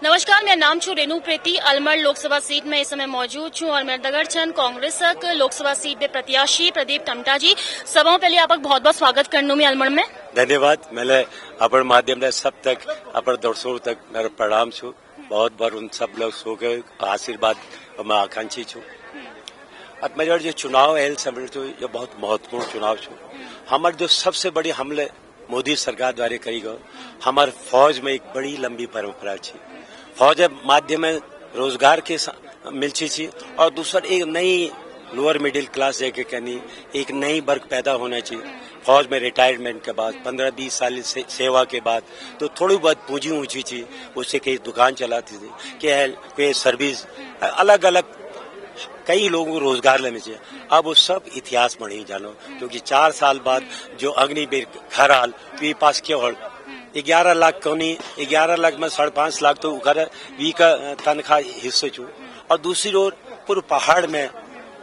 नमस्कार, मेरा नाम छू रेणु प्रीति। अलमर लोकसभा सीट में इस समय मौजूद छू और मेरे दगड़ छन कांग्रेस लोकसभा सीट पे प्रत्याशी प्रदीप टमटा जी। सभा पहले आपका बहुत बहुत स्वागत करनू में अलमर में। धन्यवाद। मैंने अपन माध्यम सब तक अपन दर्शकों तक मेरा प्रणाम छू। बहुत बार उन सब लोग सो गए आशीर्वाद मैं आकांक्षी छू। अब मेरा जो चुनाव है ये बहुत महत्वपूर्ण चुनाव छू। हमारे जो सबसे बड़ी हमले मोदी सरकार द्वारा करी गो, हमारे फौज में एक बड़ी लंबी परंपरा थी। फौज माध्यम में रोजगार के मिलची थी और दूसरा एक नई लोअर मिडिल क्लास जैके कहनी एक नई वर्ग पैदा होना चाहिए। फौज में रिटायरमेंट के बाद 15-20 साल से सेवा के बाद तो थोड़ी बहुत पूंजी ऊंची थी, उससे कई दुकान चलाती थी कि सर्विस अलग अलग कई लोगों को रोजगार लेने चाहिए। अब वो सब इतिहास में नहीं जानो, क्योंकि 4 साल बाद जो अग्निवीर घर हाल वी पास केवल 11 लाख कौनी 11 लाख में 5.5 लाख तो घर वी का तनख्वाह हिस्से छू। और दूसरी ओर पूरे पहाड़ में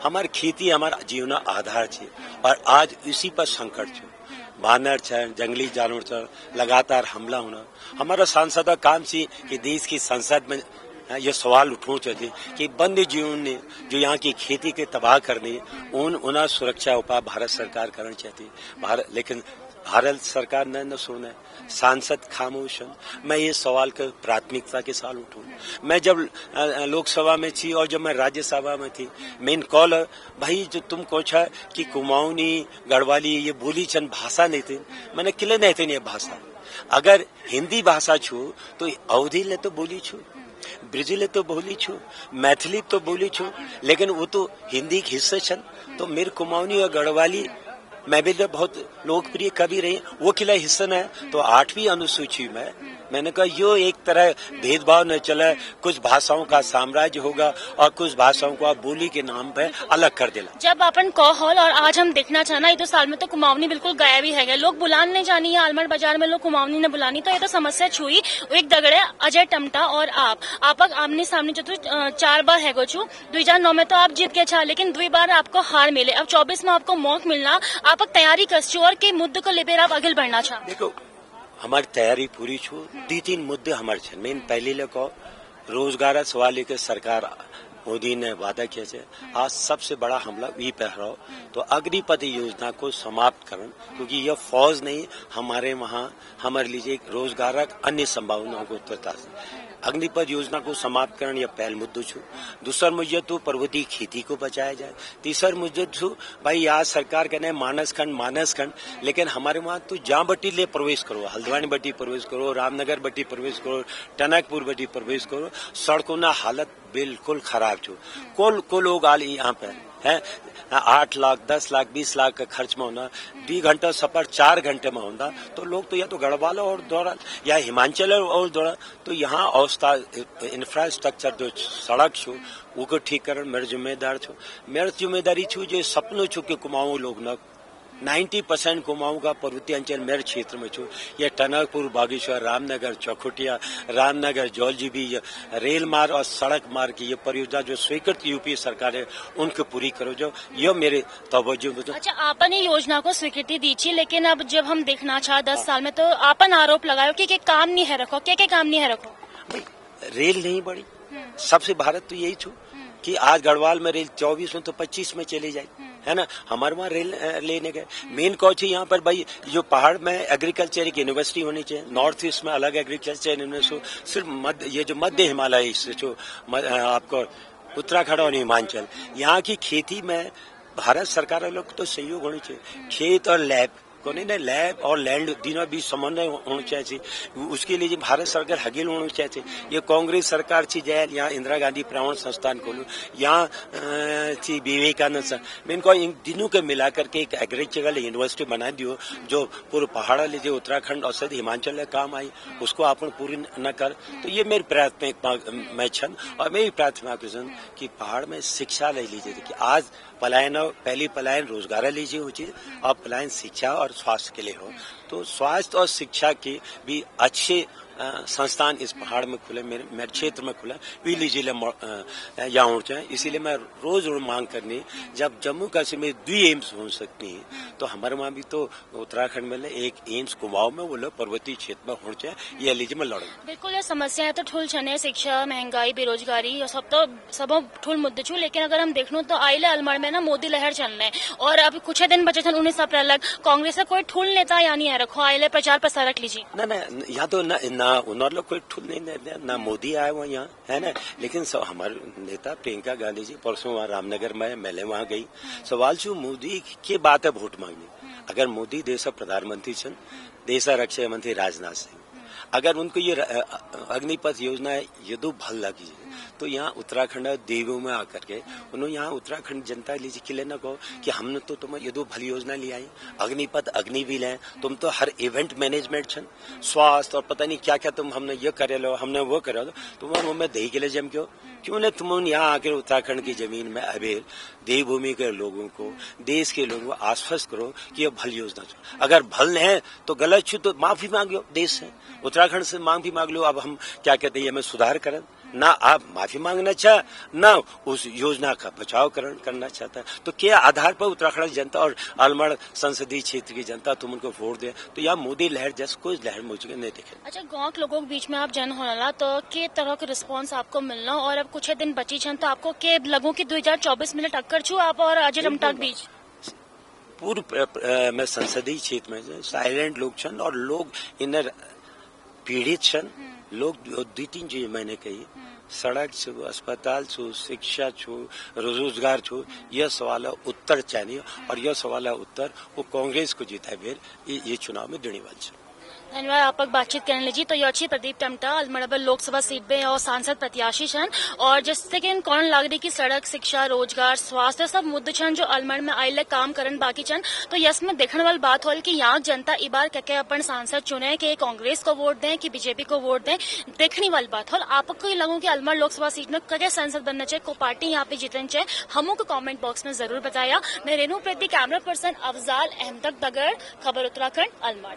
हमारी खेती हमारा जीवन आधार छे और आज इसी पर संकट छे। बानर छे, जंगली जानवर छे, लगातार हमला होना। हमारा सांसद का काम सी कि देश की संसद में ये सवाल उठो चाहिए कि वन्य जीवन ने जो यहाँ की खेती के तबाह करनी उन सुरक्षा उपाय भारत सरकार करना चाहती भारत, लेकिन भारत सरकार न सुने। सांसद खामोश। मैं ये सवाल के प्राथमिकता के साथ उठूं। मैं जब लोकसभा में थी और जब मैं राज्यसभा में थी, मेन कॉल भाई जो तुम कोचा कि कुमाऊनी गढ़वाली ये बोली चंद भाषा नहीं थी। मैंने किले नहीं थे ये भाषा। अगर हिंदी भाषा छू तो अवधि ले तो बोली छू, ब्रिजिले तो बोली छू, मैथिली तो बोली छू, लेकिन वो तो हिंदी के हिस्से छन। तो मेरे कुमाऊनी और गढ़वाली मैं भी बहुत लोकप्रिय कवि रही, वो किला हिस्सा है। तो 8वीं अनुसूची में मैंने कहा यो एक तरह भेदभाव न चले, कुछ भाषाओं का साम्राज्य होगा और कुछ भाषाओं को आप बोली के नाम पे अलग कर देला। जब अपन कॉल और आज हम देखना चाहना ये तो साल में तो कुमाऊनी बिल्कुल गायब ही है। लोग बुलान नहीं जानी है, आलमर बाजार में लोग कुमाऊनी ने बुलानी, तो ये तो समस्या छुई। एक दगड़े अजय टमटा और आप आमने सामने जो 4 बार है छू। 2009 में तो आप जीत के छा, लेकिन 2 बार आपको हार मिले। अब 24 में आपको मौका मिलना, आप तैयारी कसू और के मुद्दे को लेकर आप आगे बढ़ना चाह। देखो हमारी तैयारी पूरी छू। 3 मुद्दे हमारे छे। मेन पहले लेको रोजगार सवाल लेकर सरकार मोदी ने वादा किया है। आज सबसे बड़ा हमला वी पे हो तो अग्निपथ योजना को समाप्त करन, क्योंकि यह फौज नहीं हमारे वहाँ हमारे लिए रोजगार अन्य संभावनाओं को उत्तरता से अग्निपथ योजना को समाप्त करन यह पहल मुद्दो छू। दूसरा मुद्दे तो पर्वतीय खेती को बचाया जाए। तीसरा मुद्दे छू भाई आज सरकार कहने मानस खंड, लेकिन हमारे वहाँ तो जहाँ बट्टी ले प्रवेश करो, हल्द्वानी बट्टी प्रवेश करो, रामनगर बट्टी प्रवेश करो, टनकपुर बट्टी प्रवेश करो, सड़कों ना हालत बिल्कुल खराब छो। को लोग आल यहाँ पे है 8 लाख 10 लाख 20 लाख का खर्च में होना, 2 घंटा सफर 4 घंटे में होना, तो लोग तो या तो गढ़वाला और दौड़ा या हिमाचल और दौड़ा। तो यहाँ अवस्था इंफ्रास्ट्रक्चर जो सड़क छो वो ठीक कर मेरे जिम्मेदार छो। मेरे जिम्मेदारी छू जो सपनों छू के कुमाऊं लोग न 90% कुमाऊं का पर्वतीय अंचल मेरे क्षेत्र में छू। ये टनकपुर, बागेश्वर, रामनगर, चौखुटिया, रामनगर, जौलजीबी रेल मार्ग और सड़क मार्ग की ये परियोजना जो स्वीकृत यूपी सरकार है उनको पूरी करो, जो ये मेरे तवज्जो में। अच्छा, आपने योजना को स्वीकृति दी थी, लेकिन अब जब हम देखना चाह 10 साल में तो आपन आरोप लगायो कि काम नहीं है रखो। क्या काम नहीं है रखो? रेल नहीं बढ़ी। सबसे भारत तो यही छू कि आज गढ़वाल में रेल 24 में तो 25 में चली जाए, है ना। हमारे वहाँ रेल लेने गए। मेन कौच यहाँ पर भाई जो पहाड़ में एग्रीकल्चर एक यूनिवर्सिटी होनी चाहिए, नॉर्थ ईस्ट में अलग एग्रीकल्चर यूनिवर्सिटी, सिर्फ ये जो मध्य हिमालय जो आपको उत्तराखंड और हिमाचल, यहाँ की खेती में भारत सरकार लोग तो सहयोग होनी चाहिए। खेत और लैब को नहीं लैब और लैंड तीनों बीच समन्वय होना चाहिए। उसके लिए भारत सरकार हगेल होना चाहिए। ये कांग्रेस सरकार थी जय यहाँ इंदिरा गांधी प्रवण संस्थान खोलू, यहाँ थी विवेकानंद। मैं इनको इन दिनों के मिलाकर के एक एग्रीकल्चरल यूनिवर्सिटी बना दियो जो पूरे पहाड़ लीजिए उत्तराखंड और सद हिमाचल में काम आई, उसको अपन पूरी न कर। तो ये मेरी प्राथमिकता में छन और मेरी प्राथमिकता कि पहाड़ में शिक्षा ले लीजिए। देखिए आज पलायन पहली पलायन रोजगार लीजिए हो चीज और पलायन शिक्षा और स्वास्थ्य के लिए हो। तो स्वास्थ्य और शिक्षा की भी अच्छे संस्थान इस पहाड़ में खुले, मेरे क्षेत्र में खुला, पीली जिले यहाँ उठ जाए। इसीलिए मैं रोज मांग करनी, जब जम्मू कश्मीर 2 एम्स हो सकती हैं तो हमारे वहाँ भी तो उत्तराखंड में एक एम्स कुमाऊं में वो लोग पर्वतीय क्षेत्र में हो जाए, ये लीजिए मैं लड़ूँ। बिल्कुल ये समस्याएं तो ठूल छने, शिक्षा, महंगाई, बेरोजगारी सब ठूल मुद्दे छू। लेकिन अगर हम देखूं तो आइले अलमड़ में ना मोदी लहर चलने और अब कुछ दिन बचे थे 19 अप्रैल कांग्रेस का कोई ठूल नेता या नहीं है रखो आइले प्रचार प्रसार रख लीजिए ना यहाँ तो ना उन्होंने लोग कोई ठूल नहीं देते, ना मोदी आए हुआ यहाँ है ना। लेकिन हमारे नेता प्रियंका गांधी जी परसों वहाँ रामनगर में मैले वहाँ गई। सवाल छू मोदी की बात है वोट मांगनी। अगर मोदी देश प्रधानमंत्री छन, देश रक्षा मंत्री राजनाथ सिंह, अगर उनको ये अग्निपथ योजना यदु भल लगी तो यहाँ उत्तराखंड देवों में आकर के उन्होंने यहाँ उत्तराखंड जनता लीजिए किले न कहो कि हमने तो तुम्हें यदु भल योजना लिया है, अग्निपथ अग्निवील है, तुम तो हर इवेंट मैनेजमेंट छन, स्वास्थ्य और पता नहीं क्या क्या तुम हमने ये करे लो, हमने वो करे लो, तुम्हारे में दही के लिए जम क्यों नहीं तुम यहाँ आकर उत्तराखंड की जमीन में अबेर देवभूमि के लोगों को, देश के लोगों को आश्वस्त करो कि ये भल योजना छो। अगर भल है तो गलत छू तो माफी मांगो, देश से उत्तराखंड से माफी मांग लो। अब हम क्या कहते हैं हमें सुधार करें, ना आप माफी मांगना चाह ना उस योजना का बचाव करना चाहता है। तो क्या आधार पर उत्तराखंड जनता और अलमड़ संसदीय क्षेत्र की जनता तुम उनको वोट दे तो यहाँ मोदी लहर जैसे कोई लहर मुझे नहीं दिखे। अच्छा, गाँव के लोगों के बीच में आप जन होना तो के तरह का रिस्पॉन्स आपको मिलना और अब कुछ दिन बची छन तो आपको के लगो की 2024 में टक्कर छू आप और अजय टम्टा के बीच? पूर्व में संसदीय क्षेत्र में साइलेंट लोग छन और लोग इन पीड़ित छन, लोग 2-3 चीज मैंने कही, सड़क छू, अस्पताल छू, शिक्षा छू, रोजगार छू, यह सवाल उत्तर चाहिए और यह सवाल उत्तर वो कांग्रेस को जीता है ये चुनाव में देने वाले छे। धन्यवाद। आप बातचीत करने लीजिए तो ये प्रदीप टम्टा अलमड़ लोकसभा सीट पे और सांसद प्रत्याशी छन और जिससे कि कौन लग रही की सड़क, शिक्षा, रोजगार, स्वास्थ्य सब मुद्दे छन जो अलमड़ में आइले काम करन बाकी छन। तो यस में देखने वाली बात हो कि यहाँ जनता ई बार क्या अपन सांसद चुने कि कांग्रेस को वोट दें कि बीजेपी को वोट दें, देखने वाली बात हो। आपको ये लगो कि अलमड़ लोकसभा सीट में क्या सांसद बनना चाहिए, को पार्टी यहाँ पे जीतनी चाहिए, हमों को कॉमेंट बॉक्स में जरूर बताया। मैं रेनू प्रति कैमरा पर्सन अफजाल अहमद दगड़, खबर उत्तराखंड अलमड़।